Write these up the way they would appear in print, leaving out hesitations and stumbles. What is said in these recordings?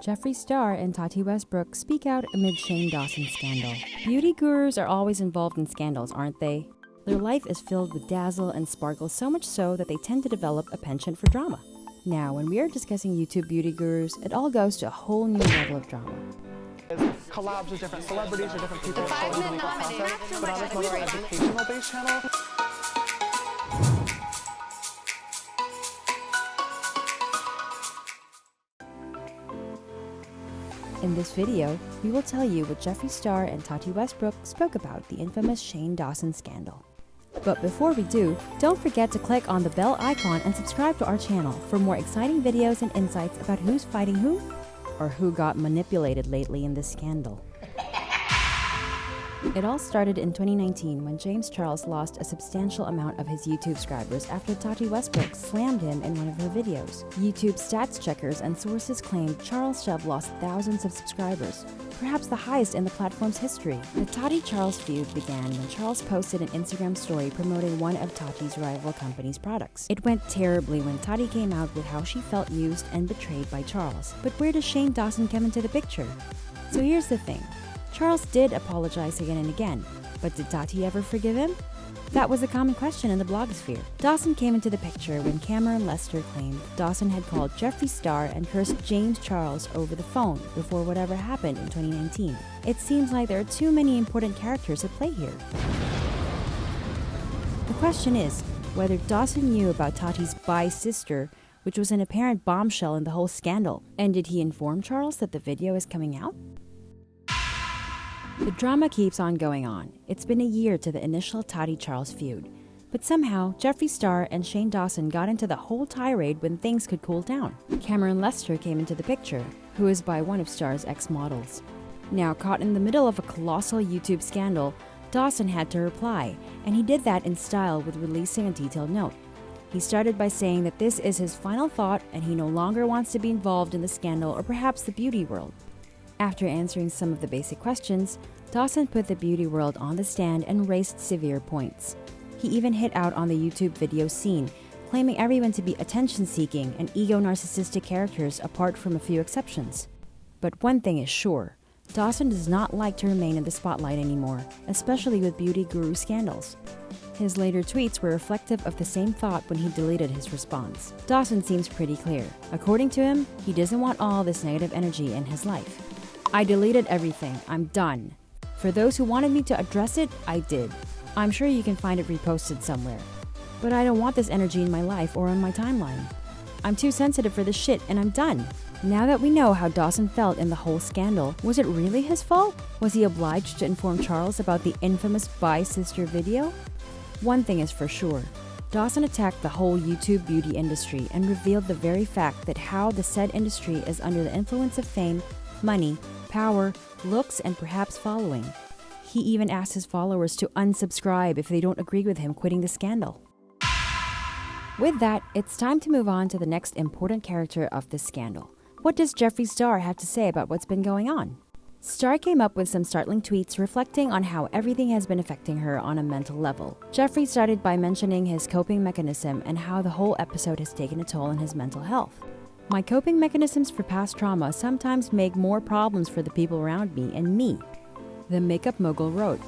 Jeffree Star and Tati Westbrook speak out amid Shane Dawson scandal. Beauty gurus are always involved in scandals, aren't they? Their life is filled with dazzle and sparkle, so much so that they tend to develop a penchant for drama. Now, when we are discussing YouTube beauty gurus, it all goes to a whole new level of drama. Collabs with different celebrities or different people following the makeup process, but on this more educational based channel. In this video, we will tell you what Jeffree Star and Tati Westbrook spoke about the infamous Shane Dawson scandal. But before we do, don't forget to click on the bell icon and subscribe to our channel for more exciting videos and insights about who's fighting who, or who got manipulated lately in this scandal. It all started in 2019 when James Charles lost a substantial amount of his YouTube subscribers after Tati Westbrook slammed him in one of her videos. YouTube stats checkers and sources claimed Charles should have lost thousands of subscribers, perhaps the highest in the platform's history. The Tati-Charles feud began when Charles posted an Instagram story promoting one of Tati's rival company's products. It went terribly when Tati came out with how she felt used and betrayed by Charles. But where does Shane Dawson come into the picture? So here's the thing. Charles did apologize again and again, but did Tati ever forgive him? That was a common question in the blogosphere. Dawson came into the picture when Cameron Lester claimed Dawson had called Jeffree Star and cursed James Charles over the phone before whatever happened in 2019. It seems like there are too many important characters at play here. The question is whether Dawson knew about Tati's bi-sister, which was an apparent bombshell in the whole scandal, and did he inform Charles that the video is coming out? The drama keeps on going on. It's been a year to the initial Tati-Charles feud. But somehow, Jeffree Star and Shane Dawson got into the whole tirade when things could cool down. Cameron Lester came into the picture, who is by one of Star's ex-models. Now caught in the middle of a colossal YouTube scandal, Dawson had to reply, and he did that in style with releasing a detailed note. He started by saying that this is his final thought and he no longer wants to be involved in the scandal or perhaps the beauty world. After answering some of the basic questions, Dawson put the beauty world on the stand and raised severe points. He even hit out on the YouTube video scene, claiming everyone to be attention-seeking and ego-narcissistic characters apart from a few exceptions. But one thing is sure, Dawson does not like to remain in the spotlight anymore, especially with beauty guru scandals. His later tweets were reflective of the same thought when he deleted his response. Dawson seems pretty clear. According to him, he doesn't want all this negative energy in his life. I deleted everything. I'm done. For those who wanted me to address it, I did. I'm sure you can find it reposted somewhere. But I don't want this energy in my life or on my timeline. I'm too sensitive for this shit and I'm done. Now that we know how Dawson felt in the whole scandal, was it really his fault? Was he obliged to inform Charles about the infamous bi-sister video? One thing is for sure. Dawson attacked the whole YouTube beauty industry and revealed the very fact that how the said industry is under the influence of fame, money, power, looks, and perhaps following. He even asked his followers to unsubscribe if they don't agree with him quitting the scandal. With that, it's time to move on to the next important character of this scandal. What does Jeffree Star have to say about what's been going on? Star came up with some startling tweets reflecting on how everything has been affecting her on a mental level. Jeffree started by mentioning his coping mechanism and how the whole episode has taken a toll on his mental health. My coping mechanisms for past trauma sometimes make more problems for the people around me and me. The makeup mogul wrote,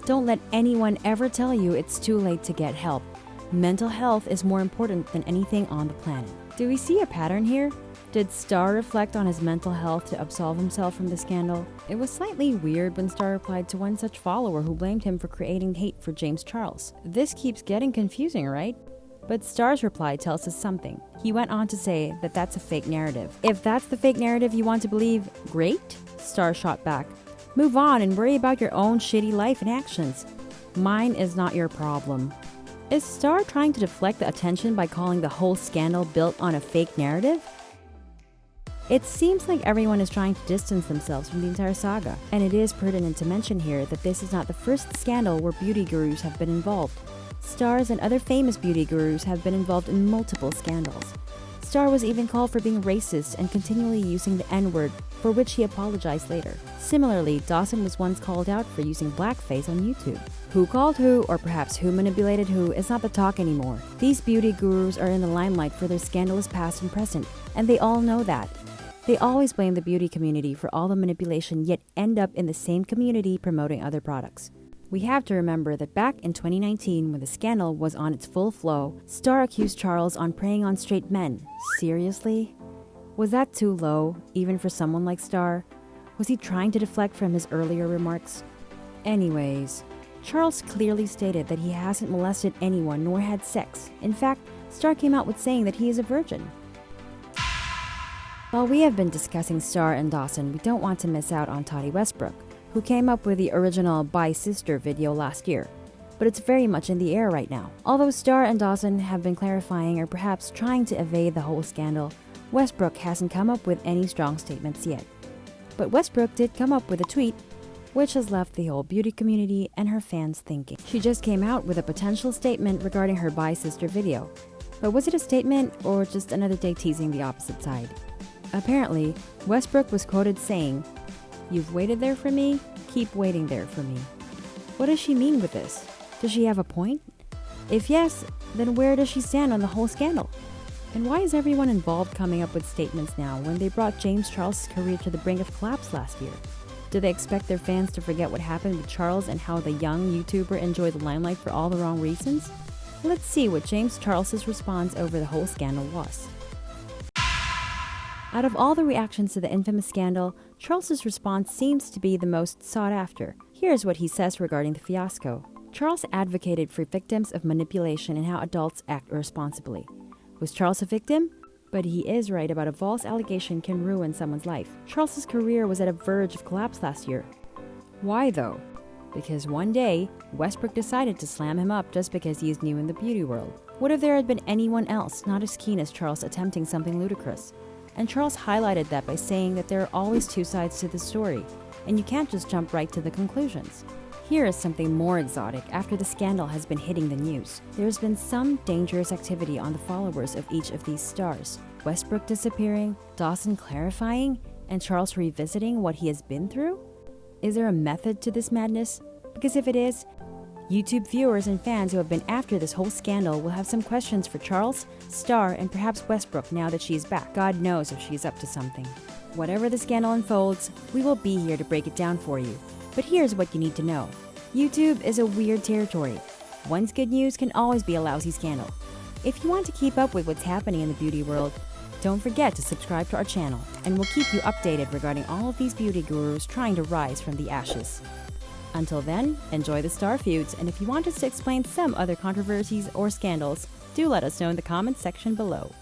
"Don't let anyone ever tell you it's too late to get help. Mental health is more important than anything on the planet." Do we see a pattern here? Did Star reflect on his mental health to absolve himself from the scandal? It was slightly weird when Star replied to one such follower who blamed him for creating hate for James Charles. This keeps getting confusing, right? But Star's reply tells us something. He went on to say that that's a fake narrative. If that's the fake narrative you want to believe, great, Star shot back. Move on and worry about your own shitty life and actions. Mine is not your problem. Is Star trying to deflect the attention by calling the whole scandal built on a fake narrative? It seems like everyone is trying to distance themselves from the entire saga, and it is pertinent to mention here that this is not the first scandal where beauty gurus have been involved. Stars and other famous beauty gurus have been involved in multiple scandals. Star was even called for being racist and continually using the N-word, for which he apologized later. Similarly, Dawson was once called out for using blackface on YouTube. Who called who, or perhaps who manipulated who, is not the talk anymore. These beauty gurus are in the limelight for their scandalous past and present, and they all know that. They always blame the beauty community for all the manipulation, yet end up in the same community promoting other products. We have to remember that back in 2019, when the scandal was on its full flow, Star accused Charles on preying on straight men. Seriously? Was that too low, even for someone like Star? Was he trying to deflect from his earlier remarks? Anyways, Charles clearly stated that he hasn't molested anyone nor had sex. In fact, Star came out with saying that he is a virgin. While we have been discussing Star and Dawson, we don't want to miss out on Tati Westbrook, who came up with the original Bye Sister video last year. But it's very much in the air right now. Although Star and Dawson have been clarifying or perhaps trying to evade the whole scandal, Westbrook hasn't come up with any strong statements yet. But Westbrook did come up with a tweet, which has left the whole beauty community and her fans thinking. She just came out with a potential statement regarding her Bye Sister video. But was it a statement or just another day teasing the opposite side? Apparently, Westbrook was quoted saying, "You've waited there for me, keep waiting there for me." What does she mean with this? Does she have a point? If yes, then where does she stand on the whole scandal? And why is everyone involved coming up with statements now when they brought James Charles' career to the brink of collapse last year? Do they expect their fans to forget what happened with Charles and how the young YouTuber enjoyed the limelight for all the wrong reasons? Let's see what James Charles' response over the whole scandal was. Out of all the reactions to the infamous scandal, Charles' response seems to be the most sought after. Here's what he says regarding the fiasco. Charles advocated for victims of manipulation and how adults act irresponsibly. Was Charles a victim? But he is right about a false allegation can ruin someone's life. Charles' career was at a verge of collapse last year. Why though? Because one day, Westbrook decided to slam him up just because he is new in the beauty world. What if there had been anyone else not as keen as Charles attempting something ludicrous? And Charles highlighted that by saying that there are always two sides to the story, and you can't just jump right to the conclusions. Here is something more exotic after the scandal has been hitting the news. There's been some dangerous activity on the followers of each of these stars. Westbrook disappearing, Dawson clarifying, and Charles revisiting what he has been through? Is there a method to this madness? Because if it is, YouTube viewers and fans who have been after this whole scandal will have some questions for Charles, Star, and perhaps Westbrook now that she is back. God knows if she is up to something. Whatever the scandal unfolds, we will be here to break it down for you. But here's what you need to know. YouTube is a weird territory. Once good news can always be a lousy scandal. If you want to keep up with what's happening in the beauty world, don't forget to subscribe to our channel, and we'll keep you updated regarding all of these beauty gurus trying to rise from the ashes. Until then, enjoy the star feuds, and if you want us to explain some other controversies or scandals, do let us know in the comments section below.